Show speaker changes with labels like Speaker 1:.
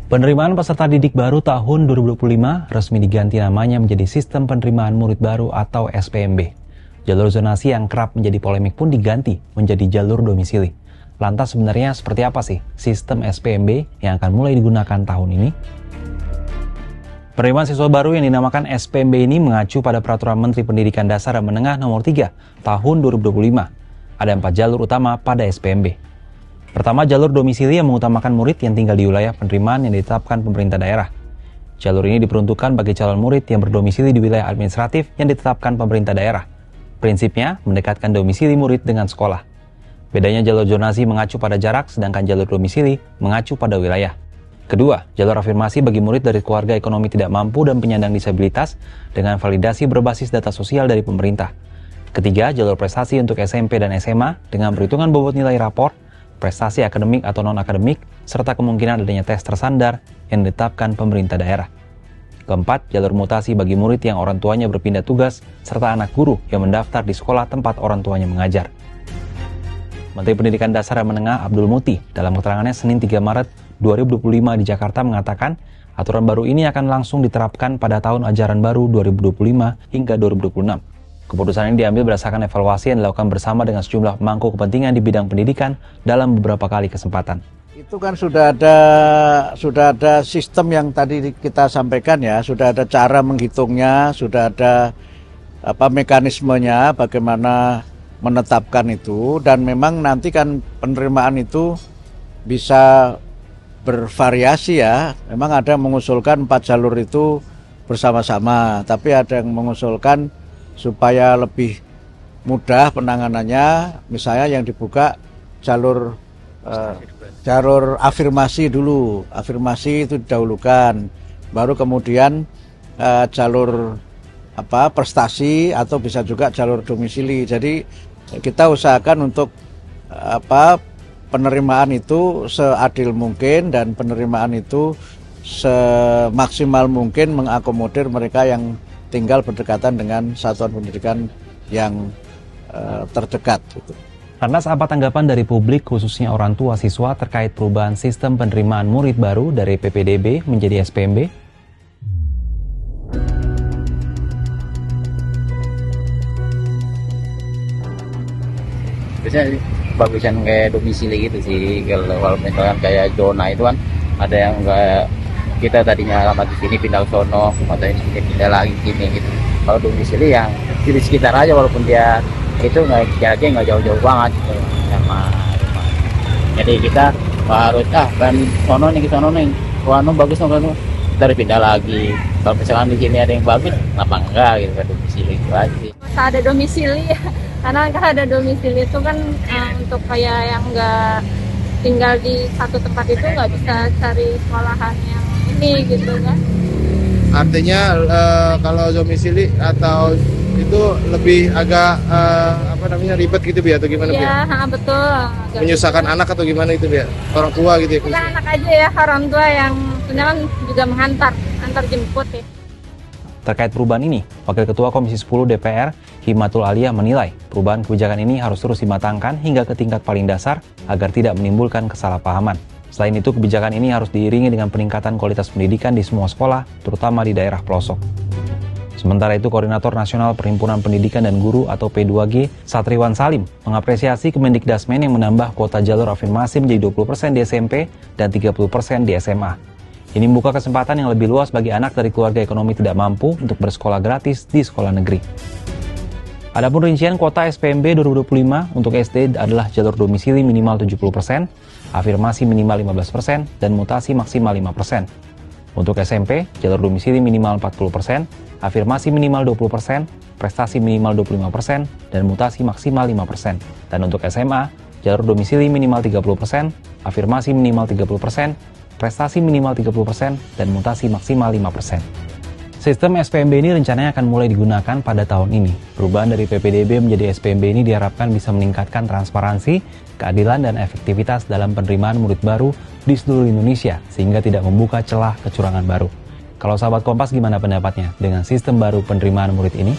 Speaker 1: Penerimaan peserta didik baru tahun 2025 resmi diganti namanya menjadi Sistem Penerimaan Murid Baru atau SPMB. Jalur zonasi yang kerap menjadi polemik pun diganti menjadi jalur domisili. Lantas sebenarnya seperti apa sih sistem SPMB yang akan mulai digunakan tahun ini? Penerimaan siswa baru yang dinamakan SPMB ini mengacu pada Peraturan Menteri Pendidikan Dasar dan Menengah Nomor 3 Tahun 2025. Ada 4 jalur utama pada SPMB. Pertama, jalur domisili yang mengutamakan murid yang tinggal di wilayah penerimaan yang ditetapkan pemerintah daerah. Jalur ini diperuntukkan bagi calon murid yang berdomisili di wilayah administratif yang ditetapkan pemerintah daerah. Prinsipnya, mendekatkan domisili murid dengan sekolah. Bedanya jalur zonasi mengacu pada jarak, sedangkan jalur domisili mengacu pada wilayah. Kedua, jalur afirmasi bagi murid dari keluarga ekonomi tidak mampu dan penyandang disabilitas dengan validasi berbasis data sosial dari pemerintah. Ketiga, jalur prestasi untuk SMP dan SMA dengan perhitungan bobot nilai rapor, prestasi akademik atau non-akademik, serta kemungkinan adanya tes tersandar yang ditetapkan pemerintah daerah. Keempat, jalur mutasi bagi murid yang orang tuanya berpindah tugas, serta anak guru yang mendaftar di sekolah tempat orang tuanya mengajar. Menteri Pendidikan Dasar dan Menengah Abdul Muti dalam keterangannya Senin 3 Maret 2025 di Jakarta mengatakan, aturan baru ini akan langsung diterapkan pada tahun ajaran baru 2025 hingga 2026. Keputusan ini diambil berdasarkan evaluasi yang dilakukan bersama dengan sejumlah pemangku kepentingan di bidang pendidikan dalam beberapa kali kesempatan.
Speaker 2: Itu kan sudah ada sistem yang tadi kita sampaikan ya, sudah ada cara menghitungnya, sudah ada mekanismenya bagaimana menetapkan itu, dan memang nanti kan penerimaan itu bisa bervariasi ya. Memang ada yang mengusulkan 4 jalur itu bersama-sama, tapi ada yang mengusulkan supaya lebih mudah penanganannya, misalnya yang dibuka jalur afirmasi dulu, afirmasi itu didahulukan, baru kemudian jalur prestasi atau bisa juga jalur domisili. Jadi kita usahakan untuk penerimaan itu seadil mungkin dan penerimaan itu semaksimal mungkin mengakomodir mereka yang tinggal berdekatan dengan satuan pendidikan yang terdekat. Gitu.
Speaker 1: Lantas apa tanggapan dari publik khususnya orang tua siswa terkait perubahan sistem penerimaan murid baru dari PPDB menjadi SPMB?
Speaker 3: Biasanya bagusan kayak domisili gitu sih. Kalau misalkan kayak zona itu kan ada yang kayak kita tadinya alamat di sini pindah ke sono, atau ini pindah lagi sini gitu. Kalau domisili yang di sekitar aja, walaupun dia itu nggak jauh-jauh banget gitu sama rumah. Jadi kita harus kan sono nih ke sono nih, sono bagus sono, kita harus pindah lagi. Kalau misalkan di sini ada yang bagus, kenapa enggak gitu kan domisili itu aja sih.
Speaker 4: Ada domisili, karena kalau ada domisili itu kan untuk kayak yang nggak tinggal di satu tempat itu nggak bisa cari sekolahan yang ini gitu kan.
Speaker 5: Artinya kalau domisili atau itu lebih agak ribet gitu Bia, atau gimana Bia?
Speaker 4: Iya, betul.
Speaker 5: Menyusahkan anak atau gimana itu Bia? Orang tua gitu ya?
Speaker 4: Bukan anak aja ya, orang tua yang kan juga antar jemput ya.
Speaker 1: Terkait perubahan ini, Wakil Ketua Komisi 10 DPR, Himatul Aliyah menilai perubahan kebijakan ini harus terus dimatangkan hingga ke tingkat paling dasar agar tidak menimbulkan kesalahpahaman. Selain itu, kebijakan ini harus diiringi dengan peningkatan kualitas pendidikan di semua sekolah, terutama di daerah pelosok. Sementara itu, Koordinator Nasional Perhimpunan Pendidikan dan Guru atau P2G, Satriwan Salim, mengapresiasi Kemendikdasmen yang menambah kuota jalur afirmasi menjadi 20% di SMP dan 30% di SMA. Ini membuka kesempatan yang lebih luas bagi anak dari keluarga ekonomi tidak mampu untuk bersekolah gratis di sekolah negeri. Adapun rincian kuota SPMB 2025 untuk SD adalah jalur domisili minimal 70%, afirmasi minimal 15%, dan mutasi maksimal 5%. Untuk SMP, jalur domisili minimal 40%, afirmasi minimal 20%, prestasi minimal 25%, dan mutasi maksimal 5%. Dan untuk SMA, jalur domisili minimal 30%, afirmasi minimal 30%, prestasi minimal 30%, dan mutasi maksimal 5%. Sistem SPMB ini rencananya akan mulai digunakan pada tahun ini. Perubahan dari PPDB menjadi SPMB ini diharapkan bisa meningkatkan transparansi, keadilan, dan efektivitas dalam penerimaan murid baru di seluruh Indonesia, sehingga tidak membuka celah kecurangan baru. Kalau sahabat Kompas, gimana pendapatnya dengan sistem baru penerimaan murid ini?